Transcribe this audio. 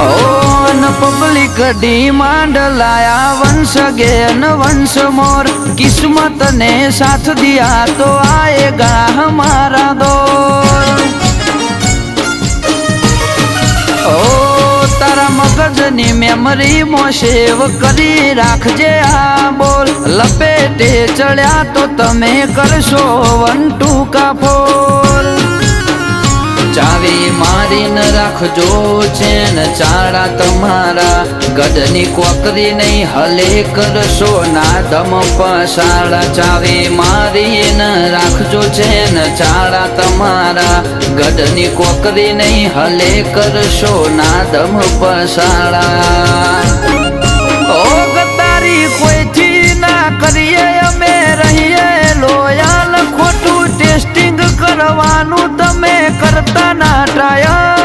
Public demand लाया वंश again वंश मोर। किस्मत ने साथ दिया तो आएगा हमारा दौर। ओ तारा मगजनी मेमरी मो सेव करी राखजे आ बोल। लपेटे चढ़्या तो तमे करशो 1 2 का फोल। चावी मारी न राखजो चेन चाड़ा तमारा। गढ़नी कोकरी नहीं हले करशो ना दम पसाड़ा। चावी मारी न राखजो चेन चाड़ा तमारा। गढ़नी कोकरी नहीं हले करशो ना दम पसाड़ा। ओ गद्दारी कोई थी ना करिए अमे रहिए लोयाल। खोटू टेस्टिंग करवानू तमे करता ना ट्रायल।